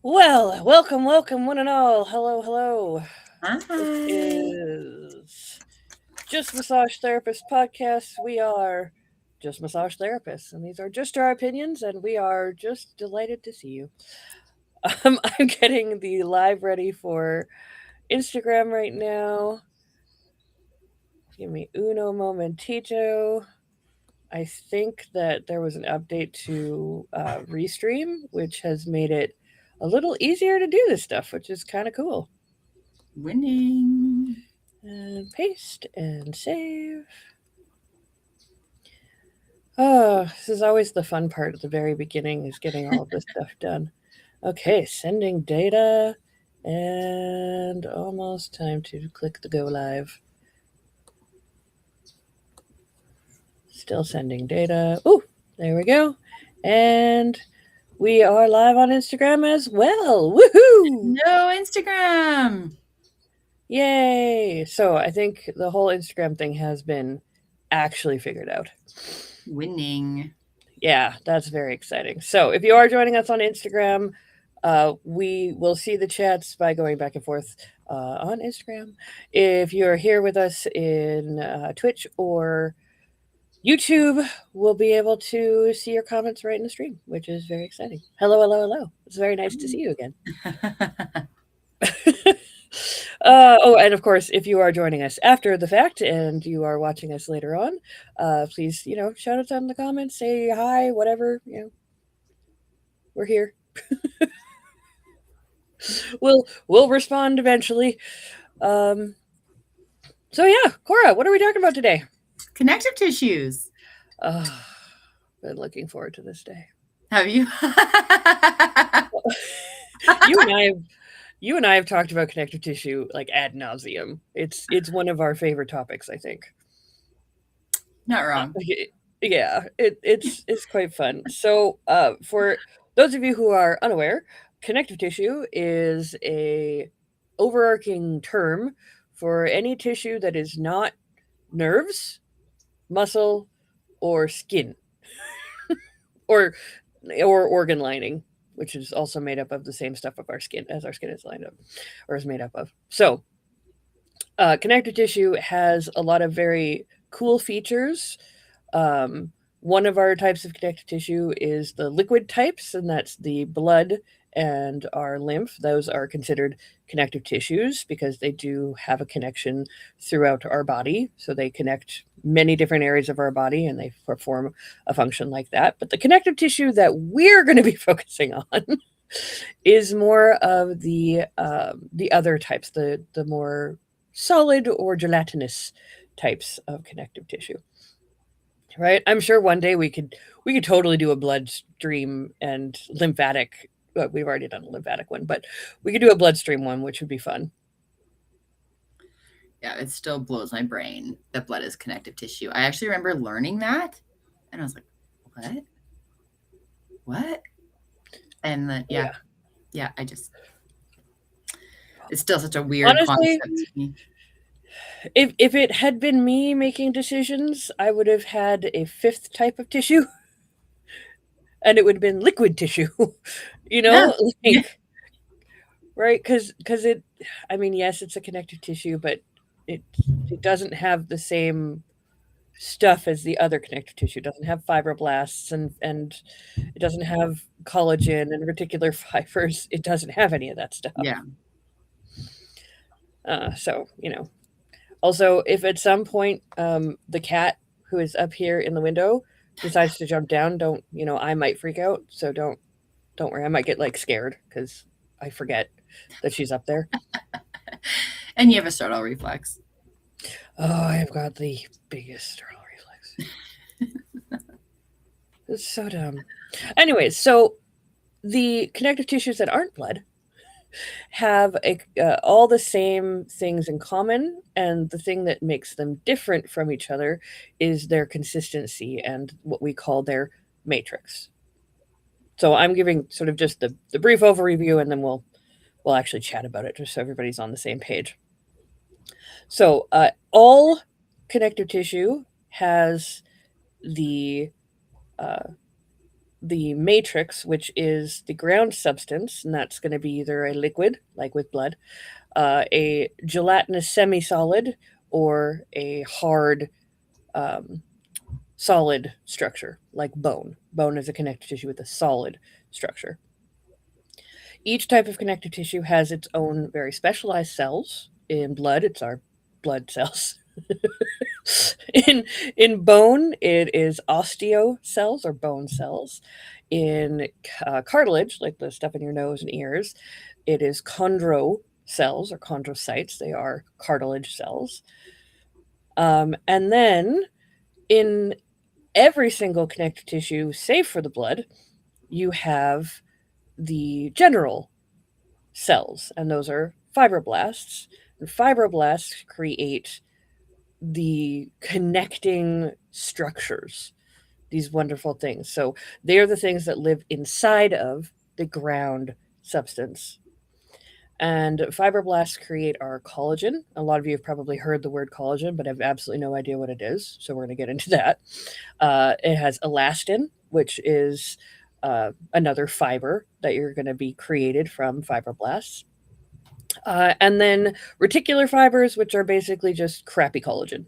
Well, welcome, one and all. Hello, hello. This Hi. is Just Massage Therapist Podcast. We are just massage therapists, and these are just our opinions, and we are just delighted to see you. I'm getting the live ready for Instagram right now. Give me uno momentito. I think that there was an update to Restream, which has made it a little easier to do this stuff, which is kind of cool. Winning. And paste and save. Oh, this is always the fun part at the very beginning is getting all of this stuff done. Okay, sending data and almost time to click the go live. Still sending data. Ooh, there we go. And we are live on Instagram as well. Woohoo! No Instagram. Yay! So I think the whole Instagram thing has been actually figured out. Winning. Yeah, that's very exciting. So if you are joining us on Instagram, we will see the chats by going back and forth on Instagram. If you're here with us in Twitch or YouTube, we'll be able to see your comments right in the stream, which is very exciting. Hello, hello, hello. It's very nice to see you again. Oh, and of course, if you are joining us after the fact and you are watching us later on, please, shout us out in the comments, say hi, whatever, we're here. We'll respond eventually. Um, so yeah, Cora, what are we talking about today? Connective tissues. Uh, been looking forward to this day. Have you? You and I have you and I have talked about connective tissue like ad nauseum. It's one of our favorite topics, I think. Not wrong. Yeah, it's quite fun. So, for those of you who are unaware, connective tissue is a overarching term for any tissue that is not nerves, muscle, or skin, or organ lining, which is also made up of the same stuff of our skin as our skin is lined up or is made up of. So, connective tissue has a lot of very cool features. Um, one of our types of connective tissue is the liquid types, and that's the blood and our lymph. Those are considered connective tissues because they do have a connection throughout our body. So they connect many different areas of our body and they perform a function like that. But the connective tissue that we're going to be focusing on is more of the other types, the more solid or gelatinous types of connective tissue. Right? I'm sure one day we could totally do a bloodstream and lymphatic. We've already done a lymphatic one, but we could do a bloodstream one, which would be fun. Yeah, it still blows my brain that blood is connective tissue. I actually remember learning that, and I was like, "What? What?" And then, yeah, Yeah. yeah. It's still such a weird Honestly, concept to me. if it had been me making decisions, I would have had a fifth type of tissue, and it would have been liquid tissue. you Yeah, know, yeah, like right? Because it. I mean, yes, it's a connective tissue, but it it doesn't have the same stuff as the other connective tissue. It doesn't have fibroblasts and it doesn't have collagen and reticular fibers. It doesn't have any of that stuff. yeah. So. Also, if at some point the cat who is up here in the window decides to jump down, don't I might freak out. So don't worry. I might get like scared because I forget that she's up there. And you have a startle reflex. Oh, I've got the biggest startle reflex. It's so dumb. Anyways, so the connective tissues that aren't blood have all the same things in common, and the thing that makes them different from each other is their consistency and what we call their matrix. So I'm giving sort of just the brief overview, and then we'll actually chat about it just so everybody's on the same page. So all connective tissue has the uh, the matrix, which is the ground substance, and that's going to be either a liquid, like with blood, a gelatinous semi solid, or a hard um, solid structure, like bone. Bone is a connective tissue with a solid structure. Each type of connective tissue has its own very specialized cells. In blood, it's our blood cells. in in bone, it is osteo cells or bone cells. In cartilage, like the stuff in your nose and ears, it is chondro cells or chondrocytes. They are cartilage cells. And then in every single connective tissue, save for the blood, you have the general cells, and those are fibroblasts. And fibroblasts create the connecting structures, these wonderful things. So they're the things that live inside of the ground substance. And fibroblasts create our collagen. A lot of you have probably heard the word collagen, but have absolutely no idea what it is. So we're going to get into that. It has elastin, which is another fiber that you're going to be created from fibroblasts. And then reticular fibers, which are basically just crappy collagen.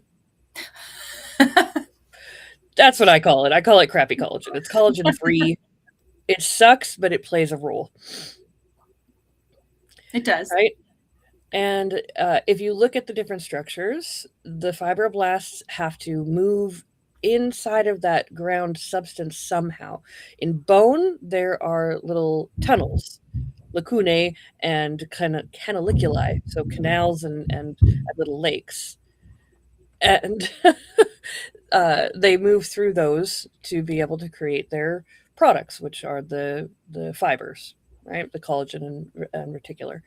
That's what I call it. I call it crappy collagen. It's collagen free. It sucks, but it plays a role. It does. Right? And if you look at the different structures, the fibroblasts have to move inside of that ground substance somehow. In bone, there are little tunnels, lacunae, and kind of canaliculi, so canals and little lakes. And they move through those to be able to create their products, which are the fibers, right? The collagen and reticular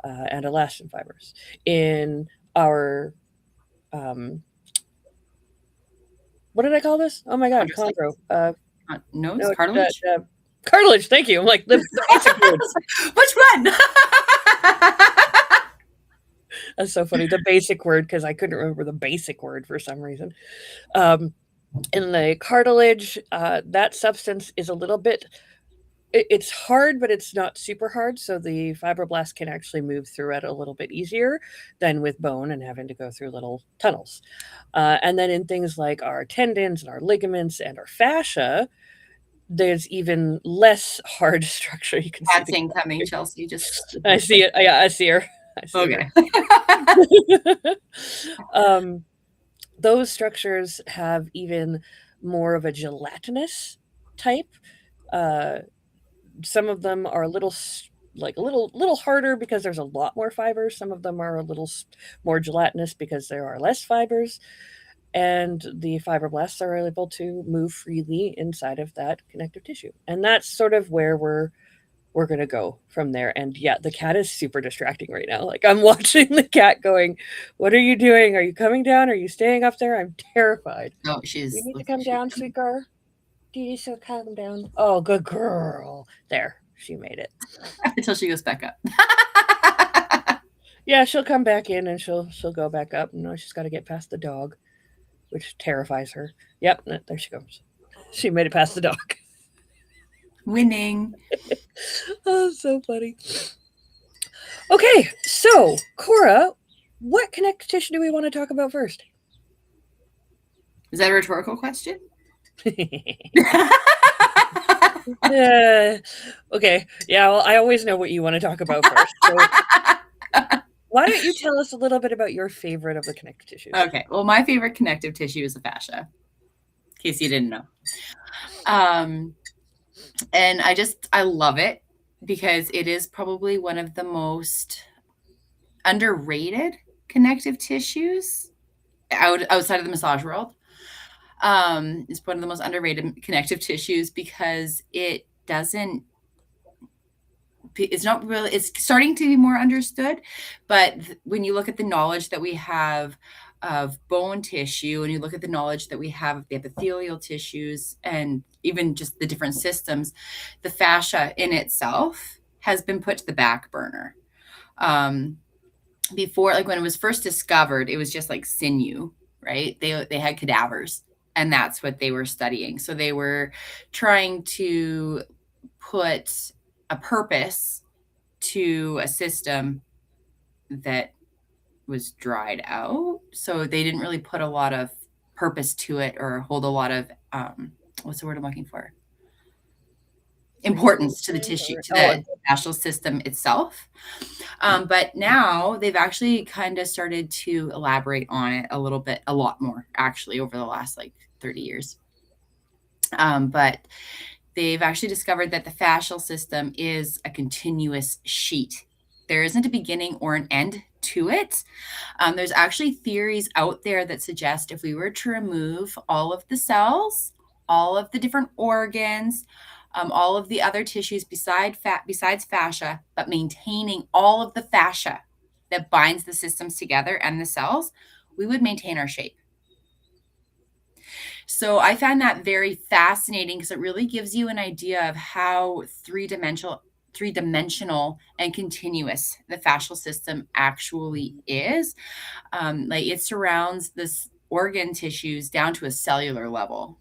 and elastin fibers. In our what did I call this? Oh my god, chondro. Nose, No, cartilage. Cartilage. Thank you. I'm like the basic words. Which one? That's so funny. The basic word because I couldn't remember the basic word for some reason. Um, in the cartilage, that substance is a little bit. It's hard, but it's not super hard. So the fibroblast can actually move through it a little bit easier than with bone and having to go through little tunnels. And then in things like our tendons and our ligaments and our fascia, there's even less hard structure. You can see That's incoming, Chelsea. Just I see it. Yeah, I see her. I see okay. her. Those structures have even more of a gelatinous type. Uh, some of them are a little like a little harder because there's a lot more fibers. Some of them are a little more gelatinous because there are less fibers. And the fibroblasts are able to move freely inside of that connective tissue. And that's sort of where we're going to go from there. And yeah, the cat is super distracting right now. Like I'm watching the cat going, "What are you doing? Are you coming down? Are you staying up there?" I'm terrified. Oh, she's. You need to come down, sweet girl. Do you so calm down? Oh, good girl. There, she made it. Until she goes back up. Yeah, she'll come back in and she'll go back up. No, she's got to get past the dog, which terrifies her. Yep, there she goes. She made it past the dog. Winning. Oh, so funny. Okay, so Cora, what connective tissue do we want to talk about first? Is that a rhetorical question? Okay, yeah, well, I always know what you want to talk about first. So why don't you tell us a little bit about your favorite of the connective tissues? Okay, well, my favorite connective tissue is the fascia, in case you didn't know. And I love it because it is probably one of the most underrated connective tissues outside of the massage world. It's one of the most underrated connective tissues because it's not really, it's starting to be more understood. But when you look at the knowledge that we have of bone tissue and you look at the knowledge that we have of the epithelial tissues and even just the different systems, the fascia in itself has been put to the back burner. Before, like when it was first discovered, it was just like sinew, right? They had cadavers And that's what they were studying. So they were trying to put a purpose to a system that was dried out. So they didn't really put a lot of purpose to it or hold a lot of what's the word I'm looking for? Importance to the Significance tissue, or to the fascial system itself. But now they've actually kind of started to elaborate on it a little bit, a lot more actually over the last like 30 years. But they've actually discovered that the fascial system is a continuous sheet. There isn't a beginning or an end to it. There's actually theories out there that suggest if we were to remove all of the cells, all of the different organs, all of the other tissues besides fascia, but maintaining all of the fascia that binds the systems together and the cells, we would maintain our shape. So I find that very fascinating because it really gives you an idea of how three-dimensional and continuous the fascial system actually is. Like it surrounds this organ tissues down to a cellular level.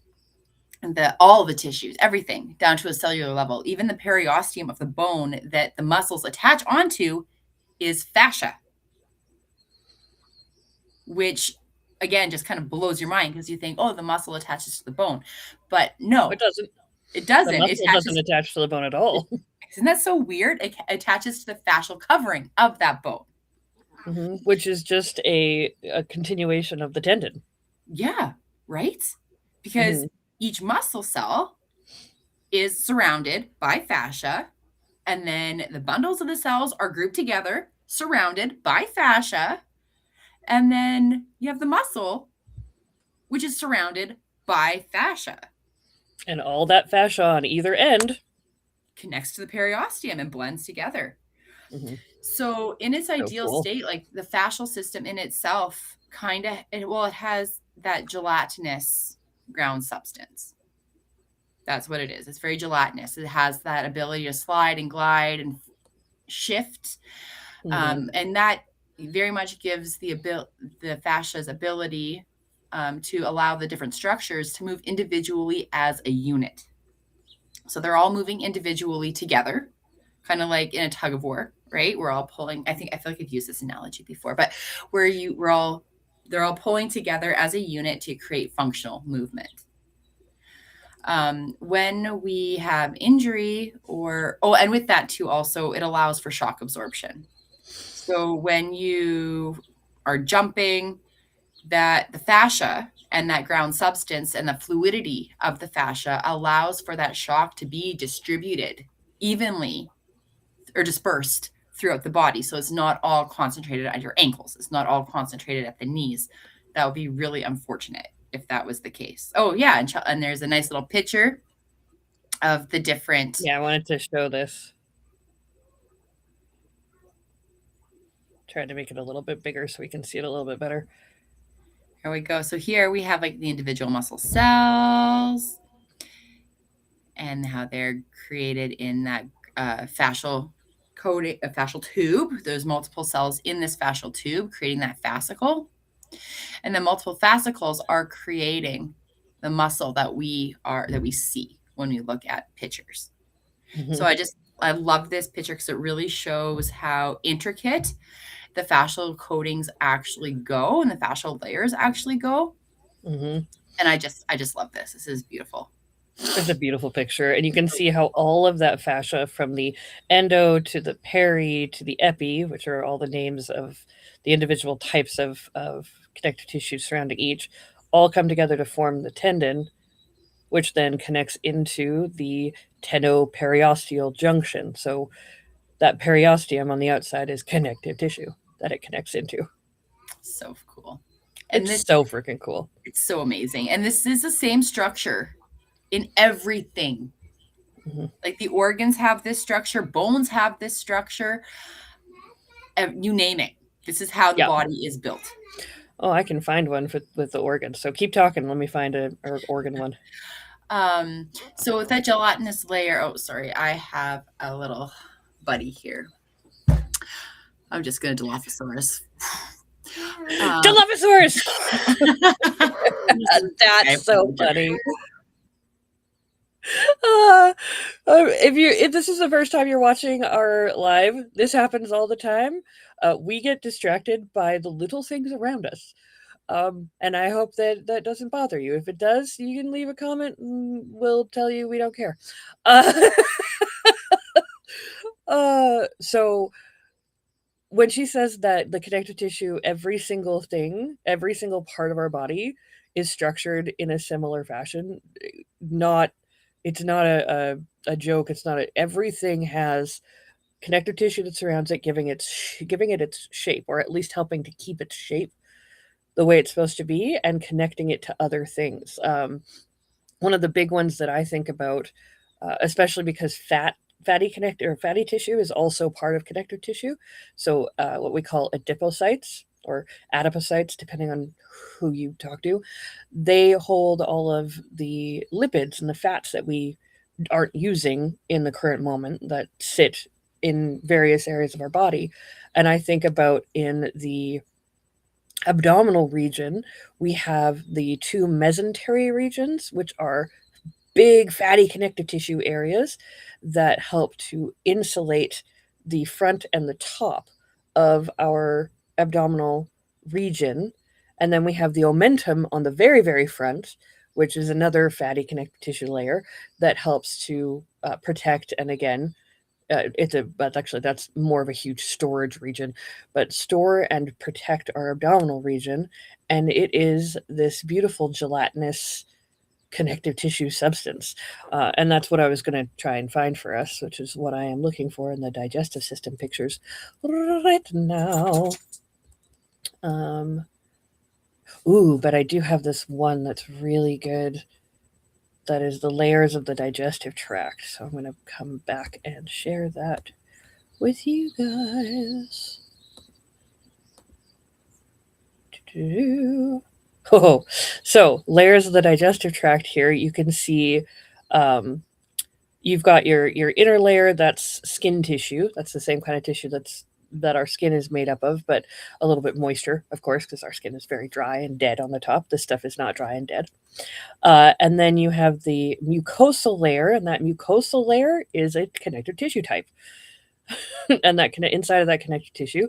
And all the tissues, everything down to a cellular level, even the periosteum of the bone that the muscles attach onto is fascia, which again just kind of blows your mind because you think, oh, the muscle attaches to the bone. But It no, doesn't. it The doesn't. It muscle doesn't attaches. attach to the bone at all. Isn't that so weird? It attaches to the fascial covering of that bone. Which is just a continuation of the tendon. Yeah, right? Because Hmm. each muscle cell is surrounded by fascia, and then the bundles of the cells are grouped together, surrounded by fascia, and then you have the muscle, which is surrounded by fascia. And all that fascia on either end Connects to the periosteum and blends together. hmm So, in its so ideal cool. state, like the fascial system in itself, kind of, it has that gelatinous ground substance. That's what it is. It's very gelatinous. It has that ability to slide and glide and shift, Hmm. and that very much gives the fascia's ability to allow the different structures to move individually as a unit. So they're all moving individually together, kind of like in a tug of war, right? We're all pulling. I feel like I've used this analogy before, but they're all pulling together as a unit to create functional movement. When we have injury and with that too, also it allows for shock absorption. So when you are jumping, that the fascia and that ground substance and the fluidity of the fascia allows for that shock to be distributed evenly or dispersed throughout the body. So it's not all concentrated at your ankles. It's not all concentrated at the knees. That would be really unfortunate if that was the case. Oh yeah, and there's a nice little picture of the different. Yeah, I wanted to show this. Trying to make it a little bit bigger so we can see it a little bit better. Here we go. So here we have like the individual muscle cells and how they're created in that fascial coating, a fascial tube. There's multiple cells in this fascial tube creating that fascicle. And then multiple fascicles are creating the muscle that we see when we look at pictures. Hmm. So I love this picture because it really shows how intricate the fascial coatings actually go and the fascial layers actually go. Hmm. And I just love this. This is beautiful. It's a beautiful picture, and you can see how all of that fascia, from the endo to the peri to the epi, which are all the names of the individual types of connective tissue surrounding each, all come together to form the tendon, which then connects into the tenoperiosteal junction. So that periosteum on the outside is connective tissue that it connects into. So cool. And It's this so freaking cool. it's so amazing. And this is the same structure in everything. Hmm. Like the organs have this structure, bones have this structure, you name it. This is how the Yeah. body is built. Oh, I can find one with the organs. So keep talking. Let me find a organ one. So with that gelatinous layer, oh, sorry, I have a little buddy here. I'm just going to Dilophosaurus. Um, Dilophosaurus! I That's so apologize. funny. Uh, if this is the first time you're watching our live, this happens all the time. We get distracted by the little things around us. And I hope that that doesn't bother you. If it does, you can leave a comment and we'll tell you we don't care. Uh, so when she says that the connective tissue, every single thing, every single part of our body is structured in a similar fashion, not it's not a joke. It's not everything has connective tissue that surrounds it, giving it its shape, or at least helping to keep its shape the way it's supposed to be, and connecting it to other things. One of the big ones that I think about, especially because fatty tissue is also part of connective tissue. So what we call adipocytes or adipocytes, depending on who you talk to, they hold all of the lipids and the fats that we aren't using in the current moment that sit in various areas of our body. And I think about in the abdominal region, we have the two mesentery regions, which are big fatty connective tissue areas that help to insulate the front and the top of our abdominal region. And then we have the omentum on the very, very front, which is another fatty connective tissue layer that helps to protect and again but actually that's more of a huge storage region, but store and protect our abdominal region, and it is this beautiful gelatinous connective tissue substance. And that's what I was going to try and find for us, which is what I am looking for in the digestive system pictures right now. Um, but I do have this one that's really good. That is the layers of the digestive tract. So I'm going to come back and share that with you guys. Oh, so layers of the digestive tract here. You can see um, you've got your inner layer, that's skin tissue. That's the same kind of tissue that our skin is made up of, but a little bit moister, of course, because our skin is very dry and dead on the top. This stuff is not dry and dead. And then you have the mucosal layer, and that mucosal layer is a connective tissue type. And that inside of that connective tissue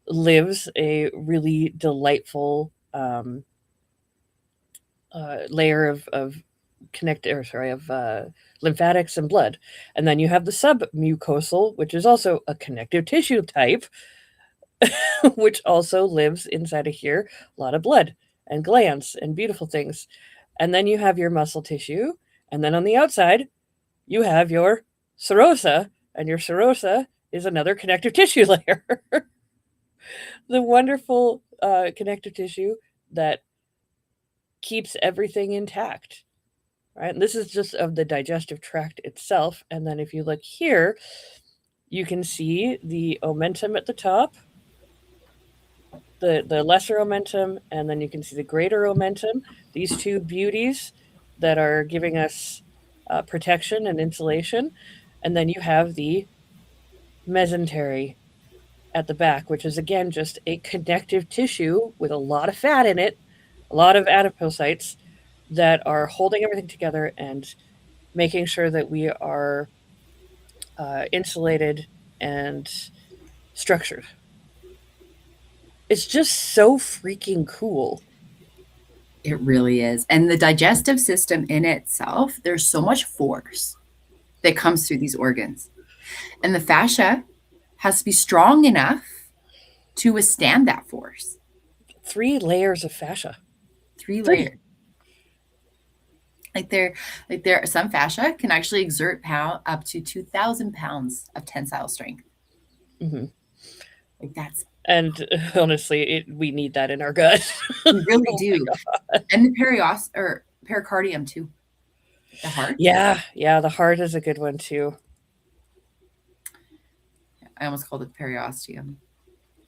lives a really delightful layer of lymphatics and blood. And then you have the submucosal, which is also a connective tissue type, which also lives inside of here, a lot of blood and glands and beautiful things. And then you have your muscle tissue, and then on the outside you have your serosa, and your serosa is another connective tissue layer. The wonderful connective tissue that keeps everything intact, right? And this is just of the digestive tract itself. And then if you look here, you can see the omentum at the top, the lesser omentum, and then you can see the greater omentum. These two beauties that are giving us protection and insulation. And then you have the mesentery at the back, which is again just a connective tissue with a lot of fat in it, a lot of adipocytes that are holding everything together and making sure that we are insulated and structured. It's just so freaking cool. It really is. And the digestive system in itself, there's so much force that comes through these organs. And the fascia has to be strong enough to withstand that force. 3 layers of fascia. 3 layers. 3. Like some fascia can actually exert up to 2,000 pounds of tensile strength. Mm-hmm. Like that's And honestly, we need that in our gut. we really Oh do. And the pericardium too. The heart. yeah, the heart is a good one too. I almost called it periosteum.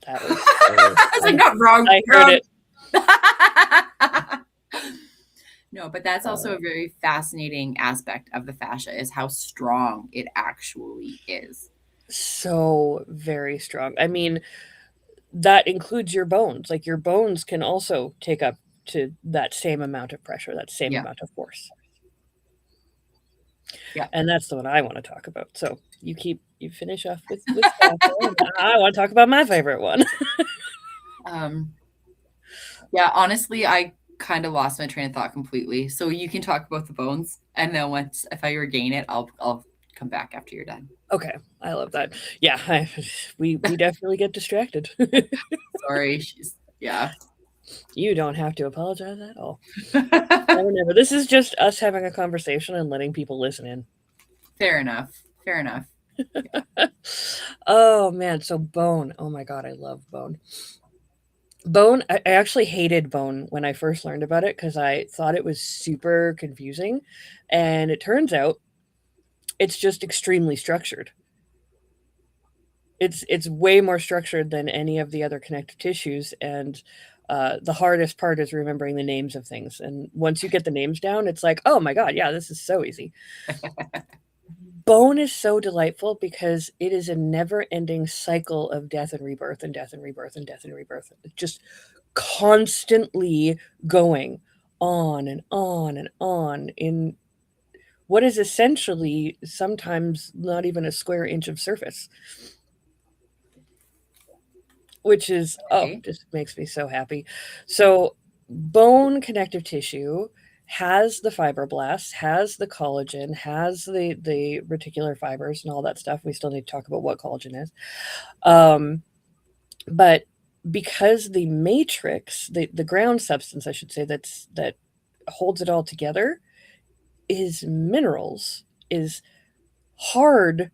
That was I was like, not wrong. I heard it. No, but that's also a very fascinating aspect of the fascia is how strong it actually is. So very strong. I mean, that includes your bones. Like your bones can also take up to that same amount of pressure, that same Yeah. amount of force. Yeah. And that's the one I want to talk about. So you finish off with fascia, and I want to talk about my favorite one. Um, yeah, honestly, I kind of lost my train of thought completely. So you can talk about the bones, and then once if I regain it, I'll come back after you're done. Okay, I love that. Yeah, we definitely get distracted. Sorry, she's yeah. You don't have to apologize at all. Never, never. This is just us having a conversation and letting people listen in. Fair enough. Fair enough. Oh man, so bone. Oh my god, I love bone. Bone, I actually hated bone when I first learned about it because I thought it was super confusing. And it turns out it's just extremely structured. It's way more structured than any of the other connective tissues, and the hardest part is remembering the names of things. And once you get the names down, it's like, oh my god, yeah, this is so easy. Bone is so delightful because it is a never-ending cycle of death and rebirth and death and rebirth and death and rebirth. It's just constantly going on and on and on in what is essentially sometimes not even a square inch of surface, which is, oh, Okay. just makes me so happy. So, bone connective tissue has the fibroblasts, has the collagen, has the reticular fibers and all that stuff. We still need to talk about what collagen is. Um, but because the matrix, the ground substance, I should say, that holds it all together is minerals, is hard,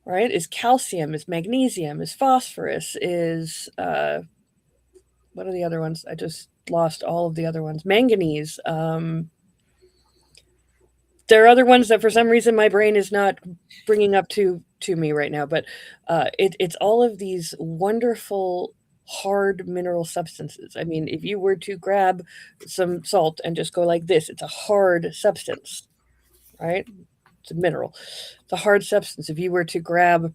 right? Is calcium, is magnesium, is phosphorus, is what are the other ones? I just lost all of the other ones. Manganese. There are other ones that for some reason my brain is not bringing up to me right now, but it's all of these wonderful hard mineral substances. I mean, if you were to grab some salt and just go like this, it's a hard substance, right? It's a mineral. It's a hard substance. If you were to grab,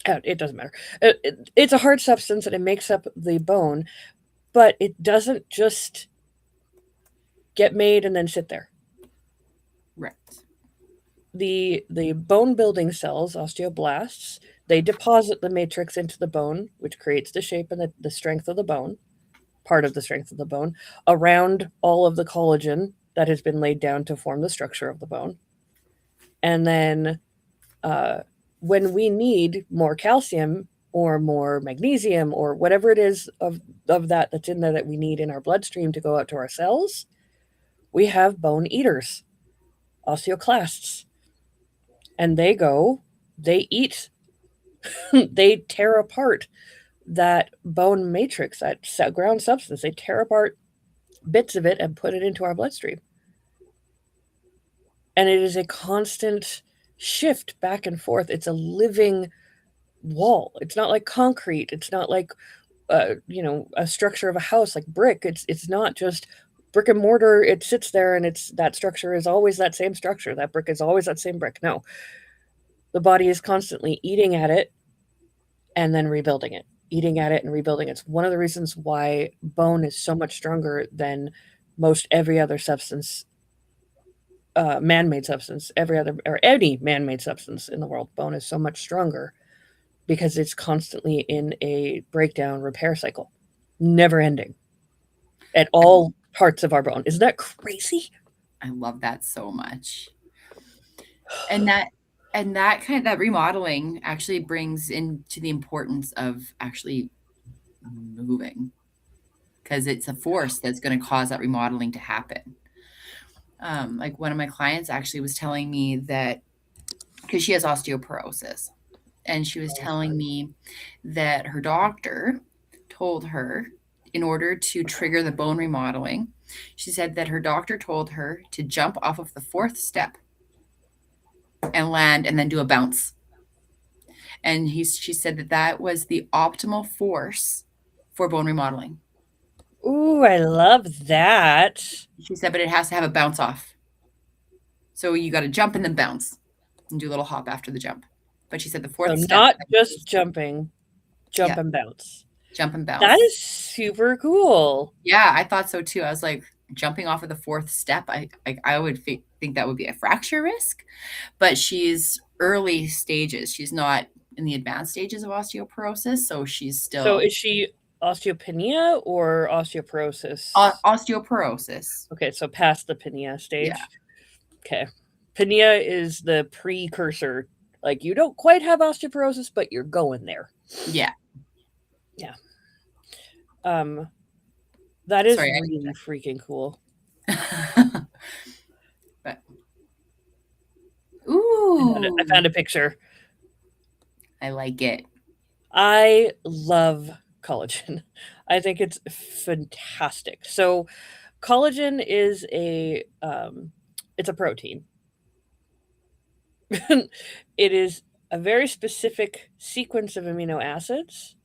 it doesn't matter. It's a hard substance and it makes up the bone, but it doesn't just get made and then sit there. Right. The bone building cells, osteoblasts, they deposit the matrix into the bone, which creates the shape and the strength of the bone, part of the strength of the bone, around all of the collagen that has been laid down to form the structure of the bone. And then uh, when we need more calcium or more magnesium or whatever it is of that's in there that we need in our bloodstream to go out to our cells, we have bone eaters, osteoclasts. And they eat, they tear apart that bone matrix, that ground substance. They tear apart bits of it and put it into our bloodstream. And it is a constant shift back and forth. It's a living wall. It's not like concrete. It's not like a structure of a house like brick. It's not just brick and mortar. It sits there and it's that structure is always that same structure. That brick is always that same brick. No, the body is constantly eating at it and then rebuilding it, eating at it and rebuilding it. It's one of the reasons why bone is so much stronger than most every other substance, man-made substance, every other or any man-made substance in the world. Bone is so much stronger because it's constantly in a breakdown repair cycle, never ending at all parts of our bone. Isn't that crazy? I love that so much. And that kind of that remodeling actually brings into the importance of actually moving because it's a force that's going to cause that remodeling to happen. Like one of my clients actually was telling me that because she has osteoporosis, and she was telling me that her doctor told her in order to trigger the bone remodeling, she said that her doctor told her to jump off of the fourth step and land and then do a bounce. And she said that that was the optimal force for bone remodeling. Ooh, I love that. She said, but it has to have a bounce off. So you got to jump and then bounce and do a little hop after the jump. But she said the So fourth step. not just jumping, jump and bounce. Jump and That bounce. is super cool. Yeah, I thought so too. I was like, jumping off of the fourth step, I would think that would be a fracture risk, but she's early stages. She's not in the advanced stages of osteoporosis, so she's So still is she osteopenia or osteoporosis? osteoporosis. Okay, so past the pinea Yeah, stage. Okay. Pinea is the precursor. Like you don't quite have osteoporosis, but you're going there. yeah. Yeah. Um, that is Sorry. really freaking cool. But I ooh, found a picture. I like it. I love collagen. I think it's fantastic. So collagen is it's a protein. It is a very specific sequence of amino acids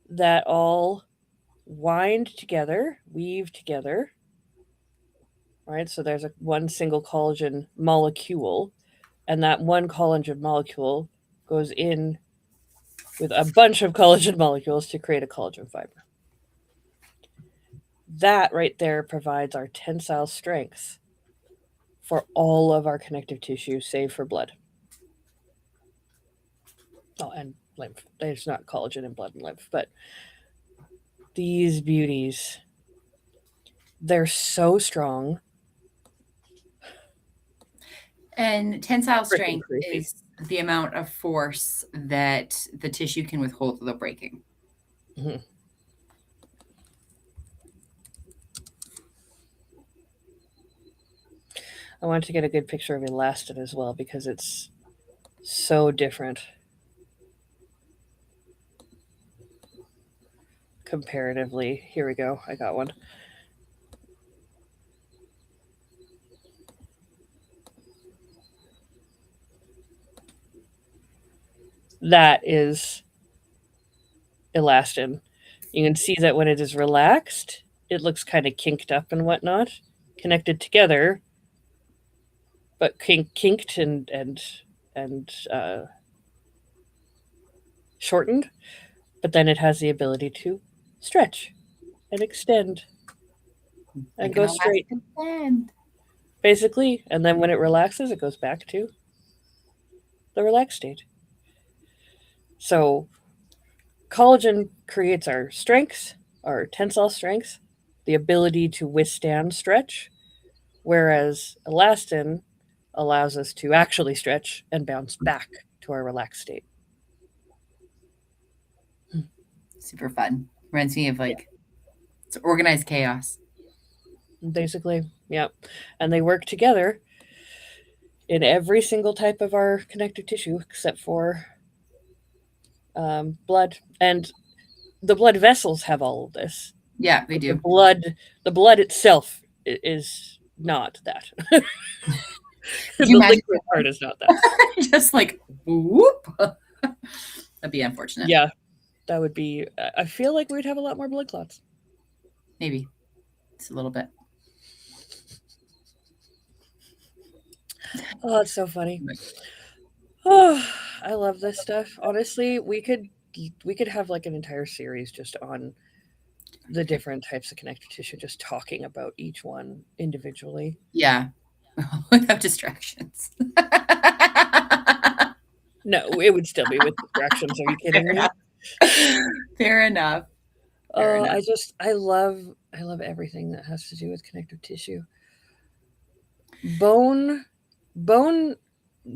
that all wind together, weave together, right? So there's one single collagen molecule, and that one collagen molecule goes in with a bunch of collagen molecules to create a collagen fiber. That right there provides our tensile strength for all of our connective tissue, save for blood. Oh, and lymph. There's not collagen in blood and lymph, but these beauties, they're so strong. And tensile Freaking strength creepy. is the amount of force that the tissue can withhold without breaking. Mhm. I wanted to get a good picture of elastin as well because it's so different comparatively. Here we go. I got one. That is elastin. You can see that when it is relaxed, it looks kind of kinked up and whatnot, connected together, but kinked and shortened. But then it has the ability to stretch and extend and Like go an straight, elastic band. basically. And then when it relaxes, it goes back to the relaxed state. So collagen creates our strengths, our tensile strength, the ability to withstand stretch, whereas elastin allows us to actually stretch and bounce back to our relaxed state. Super fun. Reminds me of Yeah, like it's organized chaos. basically, yeah. And they work together in every single type of our connective tissue except for blood. And the blood vessels have all of this. Yeah, they But do. the blood itself is not that. Could you The imagine liquid part is not that. just like whoop? That'd be unfortunate. Yeah, that would be. I feel like we'd have a lot more blood clots. Maybe. It's a little bit. Oh, it's so funny. Oh, I love this stuff. Honestly, we could have like an entire series just on the different types of connective tissue, just talking about each one individually. Yeah. Without distractions. No, it would still be with distractions. Are you kidding Fair me? enough. Fair enough. Fair enough. I love everything that has to do with connective tissue. Bone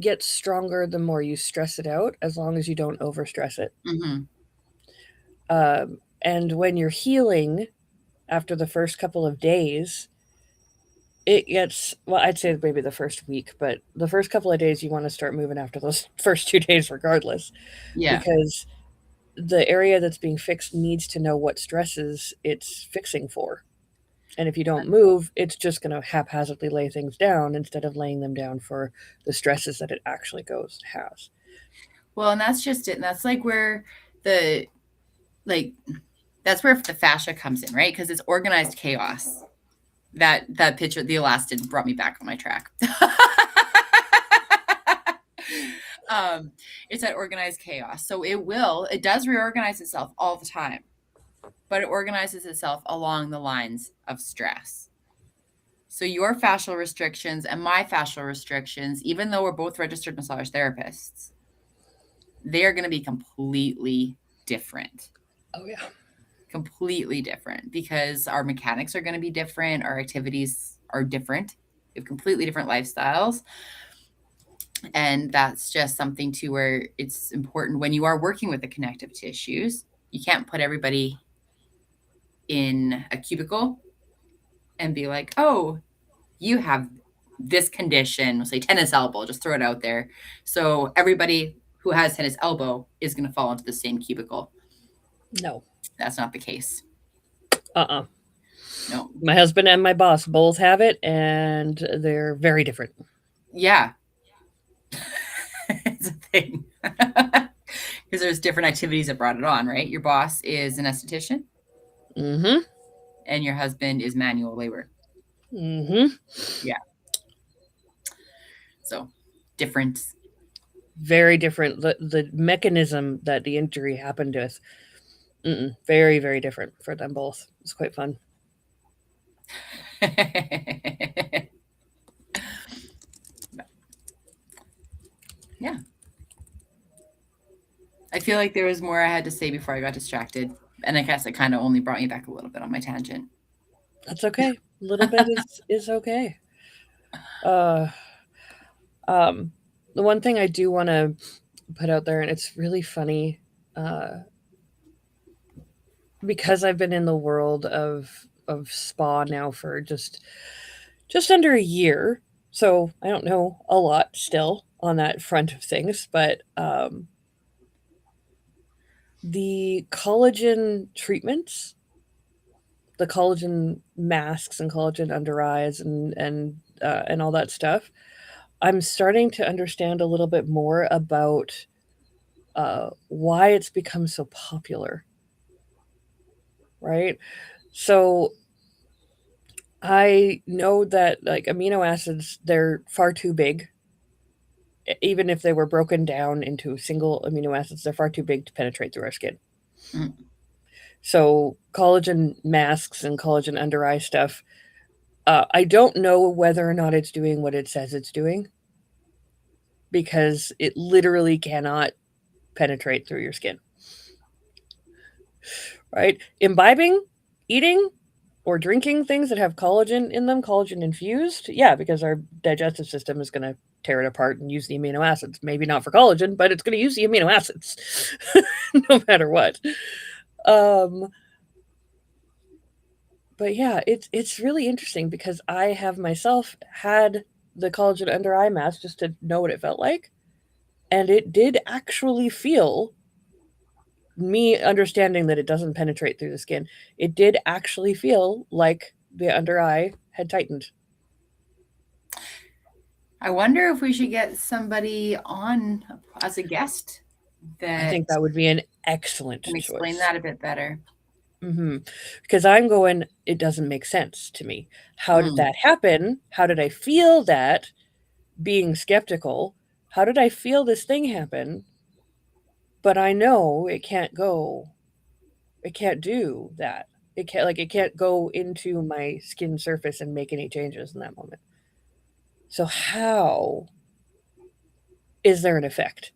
gets stronger the more you stress it out, as long as you don't overstress it. Mm-hmm. And when you're healing after the first couple of days, it gets, well, I'd say maybe the first week, but the first couple of days you want to start moving after those first 2 days, regardless, Yeah. because the area that's being fixed needs to know what stresses it's fixing for. And if you don't move, it's just going to haphazardly lay things down instead of laying them down for the stresses that it actually has. Well, and that's just it. And that's like where the like that's where the fascia comes in, right? Because it's organized chaos. That picture, the elastin, brought me back on my track. um, it's that organized chaos. So it does reorganize itself all the time, but it organizes itself along the lines of stress. So your fascial restrictions and my fascial restrictions, even though we're both registered massage therapists, they are going to be completely different. Oh yeah. Completely different because our mechanics are going to be different. Our activities are different. We have completely different lifestyles. And that's just something to where it's important when you are working with the connective tissues. You can't put everybody in a cubicle and be like, oh, you have this condition, we'll say tennis elbow, just throw it out there. So everybody who has tennis elbow is going to fall into the same cubicle. No. That's not the case. Uh-uh. No. My husband and my boss both have it, and they're very different. Yeah. It's a thing. Because there's different activities that brought it on, right? Your boss is an esthetician. Mm-hmm. And your husband is manual labor. Mm-hmm. Yeah. So different. Very different. The mechanism that the injury happened with, very, very different for them both. It's quite fun. Yeah. I feel like there was more I had to say before I got distracted. And I guess it kind of only brought me back a little bit on my tangent. That's okay. A little bit is okay. Uh, um, the one thing I do want to put out there, and it's really funny, uh, because I've been in the world of spa now for just under a year, so I don't know a lot still on that front of things, but the collagen treatments, the collagen masks and collagen under eyes and all that stuff, I'm starting to understand a little bit more about why it's become so popular, right? So I know that like amino acids, they're far too big. Even if they were broken down into single amino acids, they're far too big to penetrate through our skin. Mm. So collagen masks and collagen under eye stuff, I don't know whether or not it's doing what it says it's doing because it literally cannot penetrate through your skin. Right? Imbibing, eating, or drinking things that have collagen in them, collagen infused, yeah, because our digestive system is going to tear it apart and use the amino acids. Maybe not for collagen, but it's going to use the amino acids no matter what. Um, but yeah, it's really interesting because I have myself had the collagen under eye mask just to know what it felt like, and it did actually feel, me understanding that it doesn't penetrate through the skin, it did actually feel like the under eye had tightened. I wonder if we should get somebody on as a guest I that think that would be an excellent can explain choice. that a bit better. Mm-hmm. Because I'm going, it doesn't make sense to me. How did Mm. that happen? How did I feel that? Being skeptical, how did I feel this thing happen? But I know it can't go, it can't do that. It can't go into my skin surface and make any changes in that moment. So how is there an effect?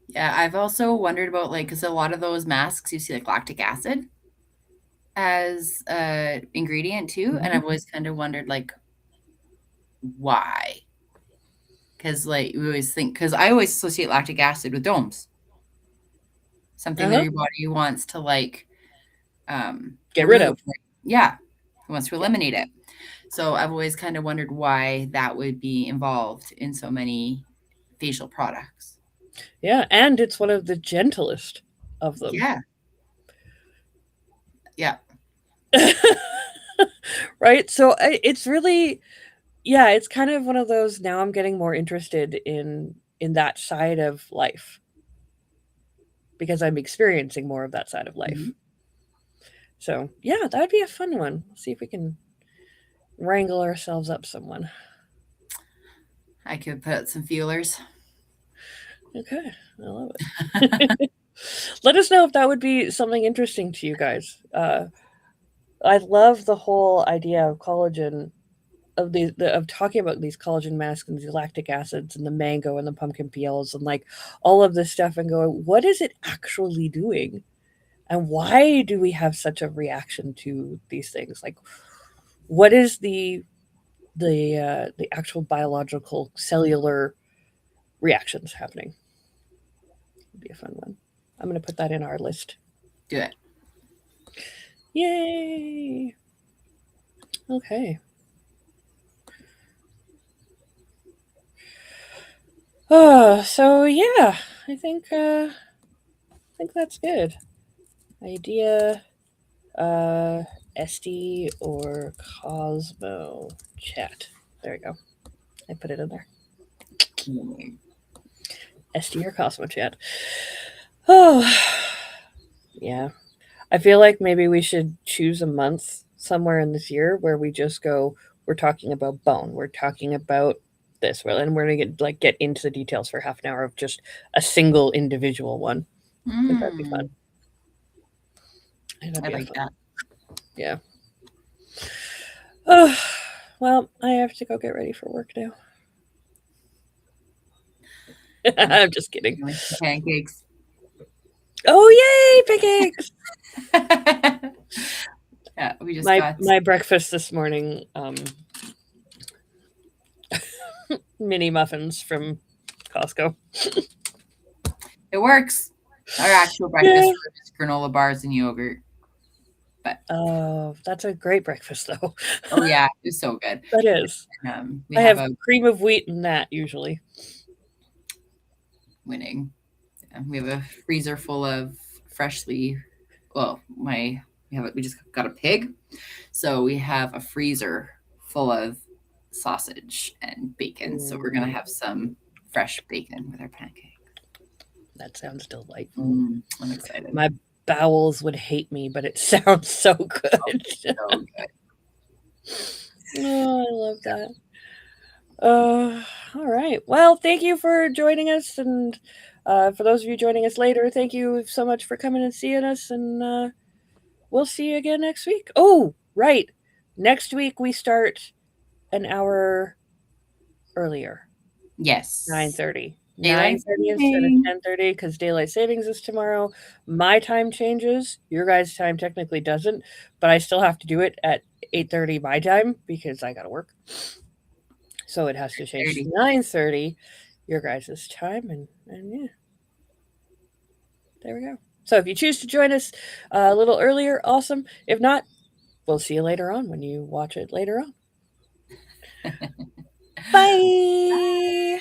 Yeah, I've also wondered about like because a lot of those masks you see like lactic acid as a ingredient too, and Mhm. I've always kind of wondered like why. Because like we always think because I always associate lactic acid with domes, something that Uh-huh. your body wants to like Get rid remove. of. Like, yeah, it wants to Yeah. eliminate it. So I've always kind of wondered why that would be involved in so many facial products. Yeah, and it's one of the gentlest of them. Yeah, yeah, Right? So it's really, yeah, it's kind of one of those, now I'm getting more interested in that side of life because I'm experiencing more of that side of life. mhm. So, yeah, that'd be a fun one. See if we can wrangle ourselves up someone. I could put out some feelers. Okay, I love it. Let us know if that would be something interesting to you guys. I love the whole idea of collagen, of talking about these collagen masks and these lactic acids and the mango and the pumpkin peels and like all of this stuff, and going, what is it actually doing? And why do we have such a reaction to these things? Like, what is the actual biological cellular reactions happening? It'd be a fun one. I'm going to put that in our list. Do it. Yay! Okay. Oh, so yeah, I think that's good. Idea, uh, SD or Cosmo chat. There we go. I put it in there. SD or Cosmo chat. Oh, yeah. I feel like maybe we should choose a month somewhere in this year where we just go, we're talking about bone, we're talking about this, and we're gonna get into the details for half an hour of just a single individual one. I think that'd be fun. Mm, I think that'd I be a like fun that. one. Yeah. Oh, well, I have to go get ready for work now. I'm I'm just kidding. making some pancakes. Oh, yay, pancakes! Yeah, we just My got my breakfast this morning, mini muffins from Costco. it works. Our actual breakfast Yeah. were just granola bars and yogurt. But Oh, that's a great breakfast, though. oh yeah, it was so good. That is. We I have have a cream of wheat in that usually. winning. We have a freezer full of freshly. Well, we just got a pig, so we have a freezer full of sausage and bacon. So we're gonna Ooh, have some fresh bacon with our pancake. that sounds delightful. I'm excited. My bowels would hate me, but it sounds so Oh, good. so good. Oh, I love that. Uh, all right. Well, thank you for joining us, and for those of you joining us later, thank you so much for coming and seeing us, and we'll see you again next week. Oh, right. Next week we start an hour earlier, Yes. 9:30. Daylight 9:30 instead of saving. 10:30 because daylight savings is tomorrow. My time changes. Your guys' time technically doesn't, but I still have to do it at 8:30 my time because I gotta work. So it has to change to 30. 9:30 your guys' time, and yeah, there we go. So if you choose to join us a little earlier, awesome. If not, we'll see you later on when you watch it later on. Bye. Yay.